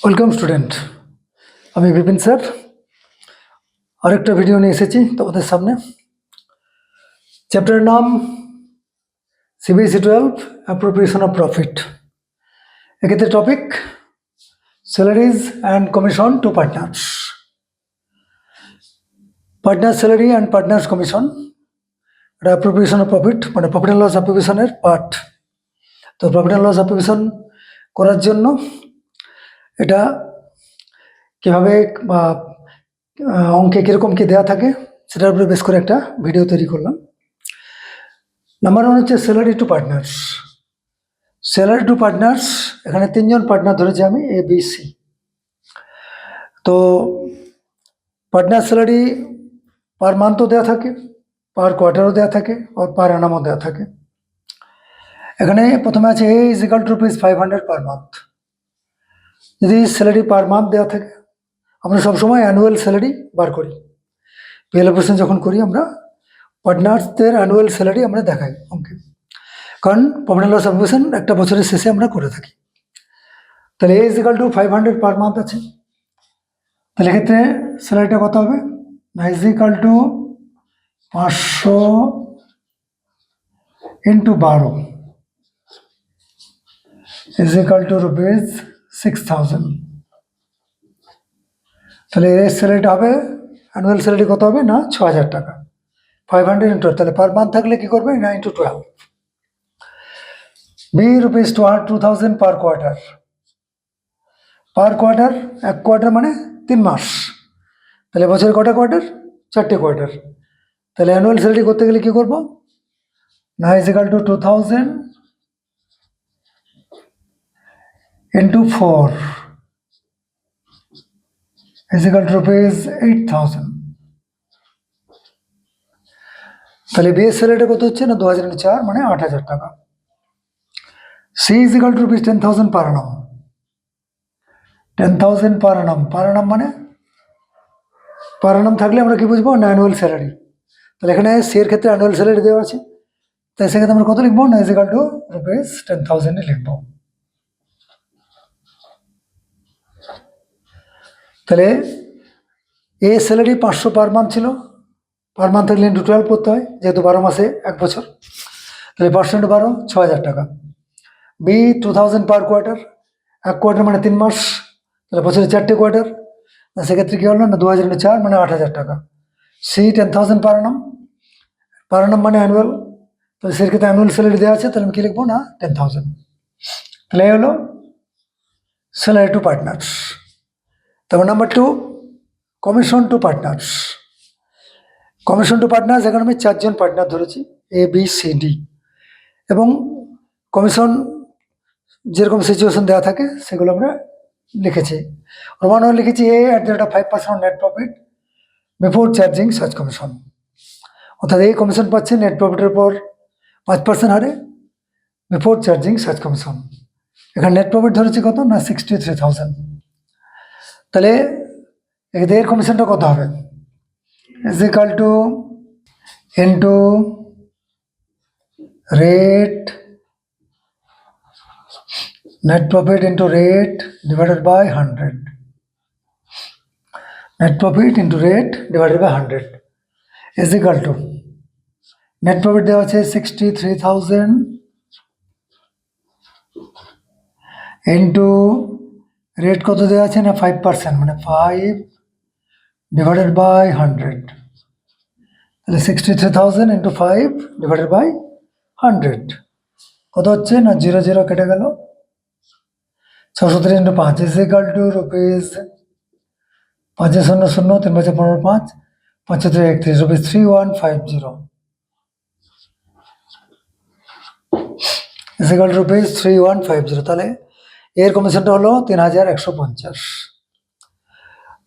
Welcome student, আমি Bipin sir আরেকটা video নিয়ে এসেছি তোমাদের সামনে। চ্যাপ্টারের নাম সিবিএসই 12 অ্যাপ্রোপ্রিয়েশন অফ প্রফিট। এক্ষেত্রে topic salaries and commission to partners. Partner salary and partners commission, এটা অ্যাপ্রোপ্রিয়েশন অফ প্রফিট মানে প্রফিট অ্যান্ড লস অ্যাপ্রোপ্রিয়েশনের পার্ট। তো প্রফিট অ্যান্ড লস অ্যাপ্রোপ্রিয়েশন করার জন্য এটা কীভাবে বা অঙ্কে কীরকম কী দেওয়া থাকে সেটার উপরে বেশ করে একটা ভিডিও তৈরি করলাম। নাম্বার 1 হচ্ছে salary two partners. Salary two partners, এখানে 3জন পার্টনার ধরেছি আমি, এ বি সি। তো পার্টনার স্যালারি পার মান্থও দেওয়া থাকে, পার কোয়ার্টারও দেওয়া থাকে, আর পার অ্যানামও দেওয়া থাকে। এখানে প্রথমে আছে A is equal to ₹500 per month. যদি স্যালারি পার মান্থ দেওয়া থাকে, আমরা সবসময় অ্যানুয়াল স্যালারি বার করি। পিএলএ পার্সেন্ট যখন করি আমরা পার্টনার্সদের অ্যানুয়াল স্যালারি আমরা দেখাই অঙ্কে, কারণ প্রফিট অ্যান্ড লস অ্যাপ্রোপ্রিয়েশন একটা বছরের শেষে আমরা করে থাকি। তাহলে A is equal to 500 per month আছে। তাহলে এক্ষেত্রে স্যালারিটা কত হবে না, is equal to 500 into 12 is equal to ₹6,000। তাহলে এর স্যালারিটা হবে, অ্যানুয়াল স্যালারি কত হবে না 6,000 টাকা। 500 ইন্টু, তাহলে পার মান্থ থাকলে কি করবে না ইন্টু 12। বি ₹2,000 পার কোয়ার্টার। পার কোয়ার্টার, এক কোয়ার্টার মানে 3 মাস। তাহলে বছরে কটা কোয়ার্টার? 4টে কোয়ার্টার। তাহলে অ্যানুয়াল স্যালারি করতে গেলে কি করব না, is equal two 2,000 into 4 is equal two ₹8,000। তাহলে বিএস স্যালারিটা কত হচ্ছে না 2004 মানে 8,000 টাকা। সি ইজ ইকাল টু ₹10,000 পার অ্যানাম। 10,000 পার অ্যানাম। পার অ্যানাম মানে পার অ্যানাম থাকলে আমরা কি বুঝবো না অ্যানুয়াল স্যালারি। তাহলে এখানে সি এর ক্ষেত্রে অ্যানুয়াল স্যালারি দেওয়া আছে, তাই সেক্ষেত্রে আমরা কত লিখবো না ইজ ইকাল টু ₹10,000 লিখবো। তাহলে এ স্যালারি 500 পার মান্থ ছিল, পার মান্থ থাকলে ইন্টু 12 করতে হয়, যেহেতু 12 মাসে 1 বছর। তাহলে 500 ইন্টু 12 6,000 টাকা। বি 2,000 পার কোয়ার্টার, এক কোয়ার্টার মানে 3 মাস, তাহলে বছরে 4টে কোয়ার্টার। সেক্ষেত্রে কী হলো না 2000 ইন্টু 4 মানে 8,000 টাকা। সি 10,000 পার অ্যানাম। পার অ্যানাম মানে অ্যানুয়াল, তাহলে সেক্ষেত্রে অ্যানুয়াল স্যালারি দেওয়া আছে, তাহলে আমি কী লিখবো না 10,000। তাহলে এই হলো স্যালারি টু পার্টনার্স। তারপর number 2 commission to partners. Commission to partners, এখানে আমি 4জন পার্টনার ধরেছি, এ বি সি ডি। এবং কমিশন যেরকম সিচুয়েশন দেওয়া থাকে সেগুলো আমরা লিখেছি। রোমান লিখেছি এ @5% net profit before charging such commission. অর্থাৎ এই কমিশন পাচ্ছে নেট প্রফিটের উপর 5% হারে বিফোর চার্জিং সাচ কমিশন। এখানে নেট প্রফিট ধরেছি কত না 63,000। তাহলে এর কমিশনটা কত হবে is equal two into rate, net profit into rate divided by 100. Net profit into rate divided by 100 is equal to net profit দেওয়া আছে 63,000 into rate কত দেওয়া আছে না 5% মানে 5 divided by 100। তাহলে 63,000 into 5 divided by 100 কত হচ্ছে না 0 0 কেটে গেল, 630 into 5 is equal to rupees 5 0 0 3 5 15 5 5 3 31 rupees 3150 is equal to rupees 3150। তাহলে এর কমিশনটা হলো 3,150।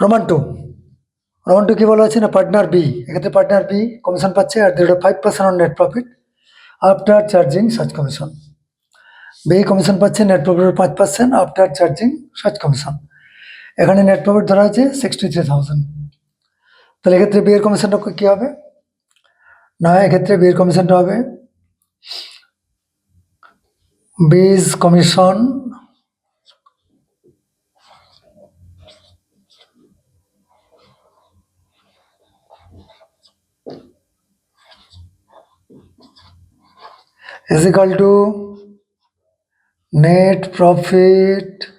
রোমান টু কি বলা আছে না পার্টনার বি। এক্ষেত্রে পার্টনার বি কমিশন পাচ্ছে আর 5% on net profit after charging such commission. B commission পাচ্ছে নেট প্রফিটের 5% আফটার চার্জিং সাচ কমিশন। এখানে নেট প্রফিট ধরা আছে 63,000। তাহলে এক্ষেত্রে বি এর কমিশনটা কী হবে না, এক্ষেত্রে বি এর কমিশনটা হবে বিজ commission is equal to net profit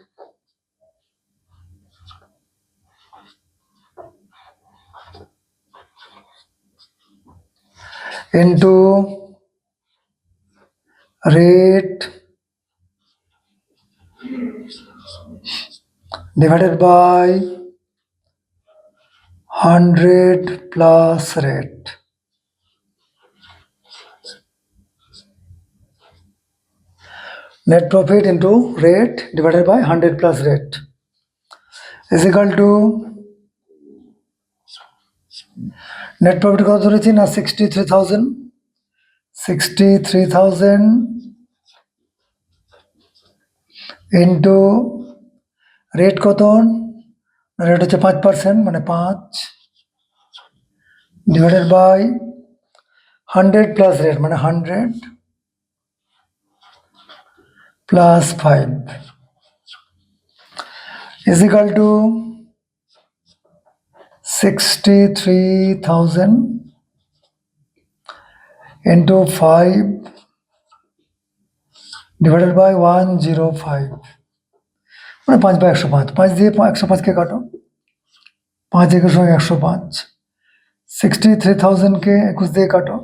into rate divided by 100 plus rate. Net profit into rate divided by 100 plus rate is equal to net profit কত ধরেছি না 63,000 ইন্টু রেট কত, রেট হচ্ছে 5%, মানে 5 ডিভাইডেড বাই 100 প্লাস রেট, মানে 100 plus 5 is equal to 63,000 into 5 divided by 105, মানে 5 by 105, 5 দিয়ে 105কে কাটো, 5 একুশ 105, 63,000কে 21 দিয়ে কাটো,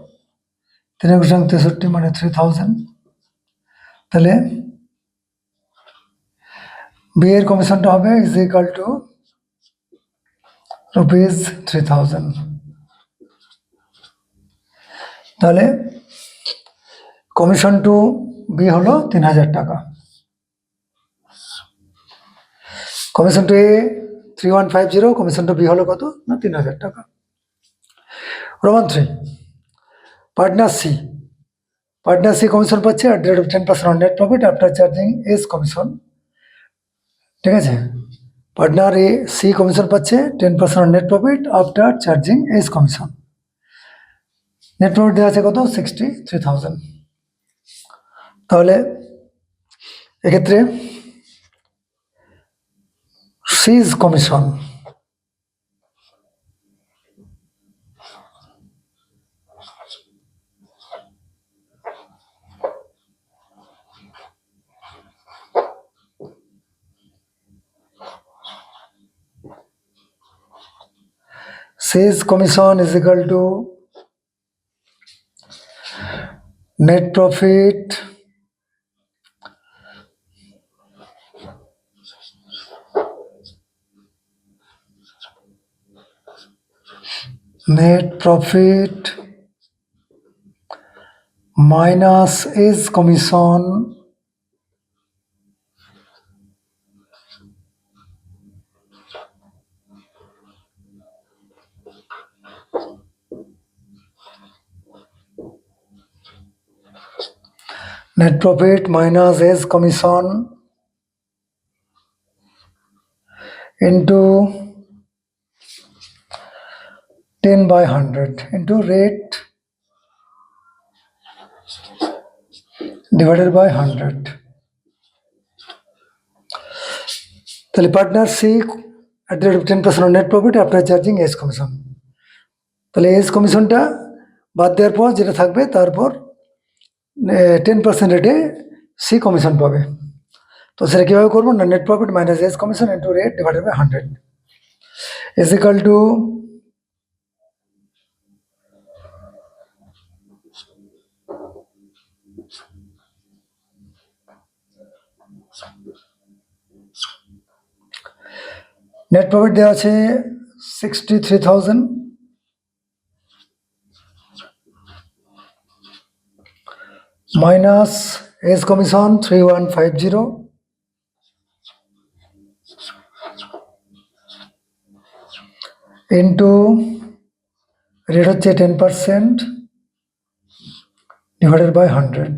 3 একুশ 63, মানে 3,000। তাহলে বি এর কমিশনটা হবে ইজ ইকাল টু রুপিস 3,000। তাহলে কমিশন টু বি হলো 3,000 টাকা। Commission to A 3150, commission to B হলো কত না 3,000 টাকা। Roman 3, partner C, partner C commission পাচ্ছে at the rate of 10% on net profit after charging S commission. ঠিক আছে, পার্টনার এ সি কমিশন পাচ্ছে 10% on net profit after charging S commission. Net profit দেওয়া আছে কত 63,000। তাহলে এক্ষেত্রে সিজ commission sales commission is equal to net profit minus is commission net profit minus is commission into 10 by 100 into rate divided by 100। তাহলে partner C at the rate of 10% on net profit after charging S commission. তাহলে S কমিশনটা বাদ দেওয়ার পর যেটা থাকবে তারপর 10% রেটে C commission পাবে। তো সেটা কীভাবে করবো না net profit minus A's commission into rate divided by 100 is equal to net profit দেওয়া আছে 63,000 minus A's commission 3150 into rate হচ্ছে 10% divided by 100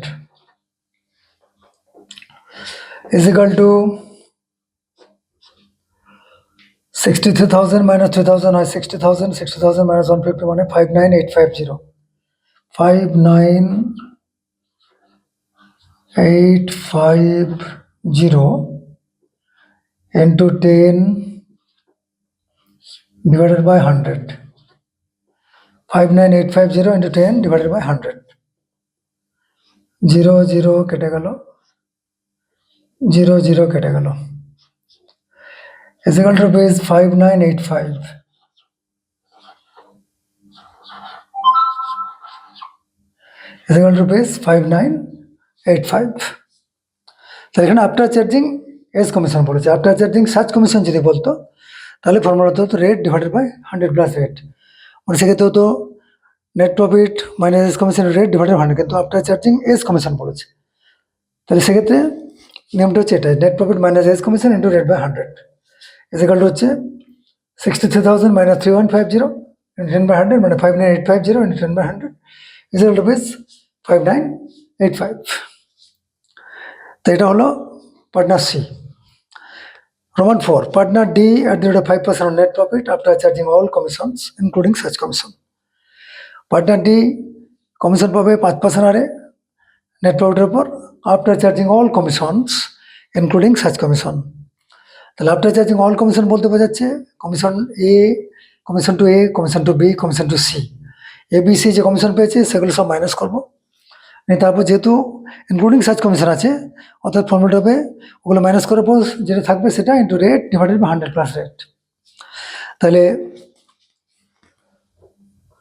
is equal to 63,000 minus 3,000 হয় 60,000, 60,000 minus 150 মানে 59,850, 59,850 into 10 divided by 100, 59,850 into 10 divided by 100, zero zero কেটে গেল, zero zero কেটে গেল, is equal to rupees 5985 is equal to rupees 5985। তাহলে এখানে আফটার চার্জিং এস কমিশন বলেছে, আফটার চার্জিং সার্চ কমিশন যদি বলতো তাহলে ফর্মুলাতে হতো rate divided by 100 plus rate, মানে সেক্ষেত্রে হতো net profit minus A's commission rate divided 100, কিন্তু আফটার চার্জিং এস কমিশন বলেছে, তাহলে সেক্ষেত্রে নিয়মটা হচ্ছে এটা, net profit minus A's commission into rate by 100 is equal to হচ্ছে 63,000 মাইনাস 3150 ইন্টু 10 বাই 100, মানে 59850 into 10 by 100 is equal to rupees 5985। তো এটা হলো partner C. Roman 4, partner D at the rate of 5% on net profit after charging all commissions including such commission. Partner D commission পাবে 5% হারে net প্রফিটের উপর after charging all commissions including such commission. তাহলে after charging all commission বলতে বোঝাচ্ছে commission A, commission to A, commission to B, commission to C, A B C যে commission পেয়েছে সেগুলো সব মাইনাস করবো, তারপর যেহেতু ইনক্লুডিং সার্চ কমিশন আছে অর্থাৎ ফর্মুলাটা হবে ওগুলো মাইনাস করার পর যেটা থাকবে সেটা into rate divided by 100 plus rate. তাহলে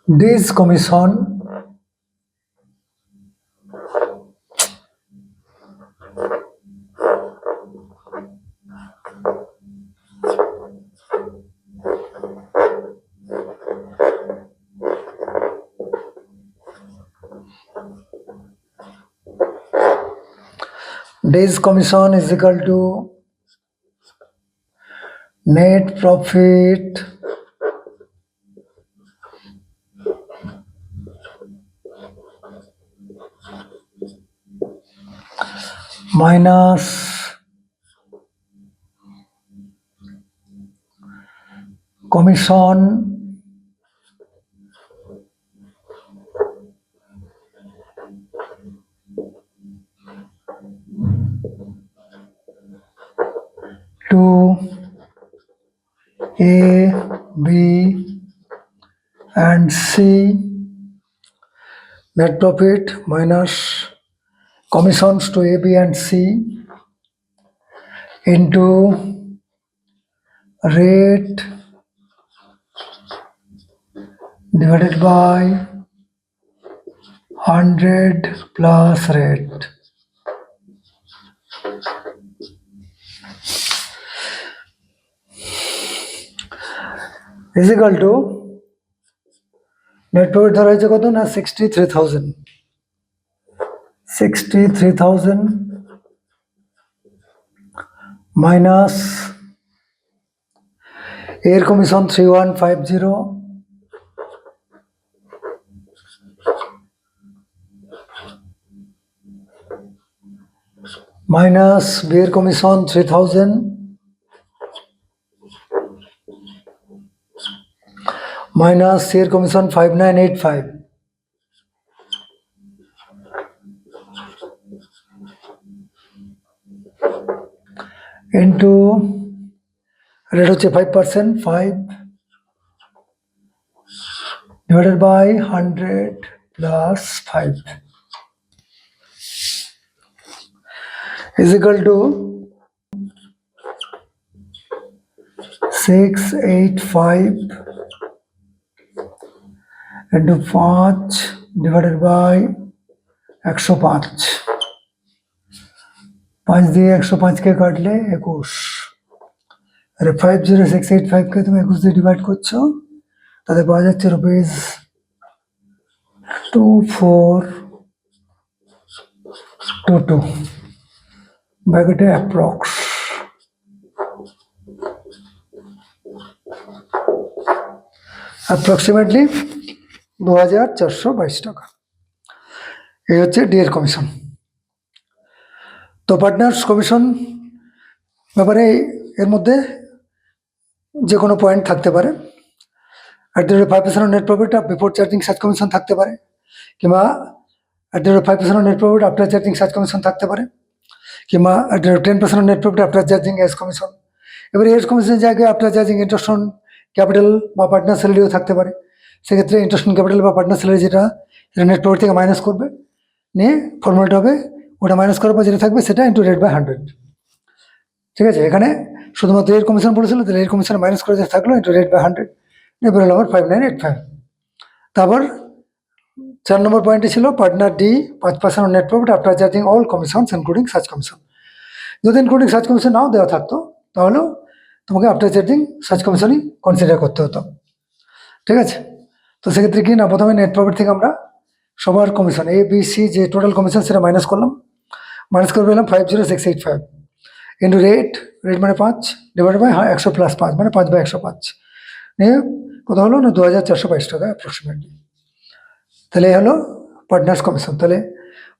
this commission days commission is equal to net profit minus commission to A, B and C, net profit minus commissions to A, B and C into rate divided by 100 plus rate. Is equal to net profit ধরা হয়েছে কত না 63,000 minus এর commission 3150 minus B এর commission 3000 minus C এর commission 5985 into rate হচ্ছে 5%, 5 divided by 100 plus 5 is equal to 685 into 5 divided by 105, 5 দিয়ে 105কে কাটলে 21, আরে 50685কে তুমি 21 দিয়ে ডিভাইড করছো তাহলে পাওয়া যাচ্ছে রুপিস 2422 ব্র্যাকেটে অ্যাপ্রক্স। অ্যাপ্রক্সিমেটলি 2422 টাকা। এই হচ্ছে ডি এর কমিশন। তো পার্টনার্স কমিশন ব্যাপারে এর মধ্যে যে কোনো পয়েন্ট থাকতে পারে, at the rate of 5% on net profit before charging such commission থাকতে পারে, কিংবা at the rate of 5% on net profit after charging such commission থাকতে পারে, কিংবা at the rate of 10% on net profit after charging S commission. এবারে S কমিশনের জায়গায় after charging interest on capital বা পার্টনার স্যালারিও থাকতে পারে, সেক্ষেত্রে ইন্টারেস্ট অন ক্যাপিটাল বা পার্টনার স্যালারি যেটা নেট প্রফিট থেকে মাইনাস করবে, নিয়ে ফর্মুলাটা হবে ওটা মাইনাস করার পর যেটা থাকবে সেটা ইন্টু রেট বাই 100। ঠিক আছে, এখানে শুধুমাত্র এর কমিশন পড়েছিল, তাহলে এর কমিশন মাইনাস করে যেটা থাকলো ইন্টু রেট বাই 100, এবার হলো আমার 5985। তারপর 4 নম্বর পয়েন্টে ছিল partner D 5% on net profit after charging all commissions including সার্চ কমিশন। যদি ইনক্লুডিং সার্চ কমিশন নাও দেওয়া থাকতো তাহলেও তোমাকে আফটার চার্জিং সার্চ কমিশনই কনসিডার করতে হতো। ঠিক আছে, তো সেক্ষেত্রে কি না, প্রথমে নেট প্রফিট থেকে আমরা সবার কমিশন এ বি সি যে টোটাল কমিশন সেটা মাইনাস করলাম, মাইনাস করে পেলাম 50685 ইন্টু রেট মানে 5 ডিভাইড বাই 100 প্লাস 5 মানে 5/105 নিয়ে কত হলো না 2422 টাকা অ্যাপ্রক্সিমেটলি। তাহলে এই হলো পার্টনার্স কমিশন। তাহলে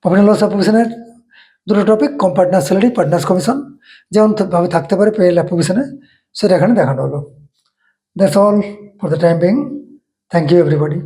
প্রফিট অ্যান্ড লস অ্যাপ্রোভিশনের দুটো topic, partner salary, partners commission যেমন ভাবে থাকতে পারে পেএল অ্যাপ্রোভিশনে, সেটা এখানে দেখানো হলো। That's all for the time being. Thank you everybody.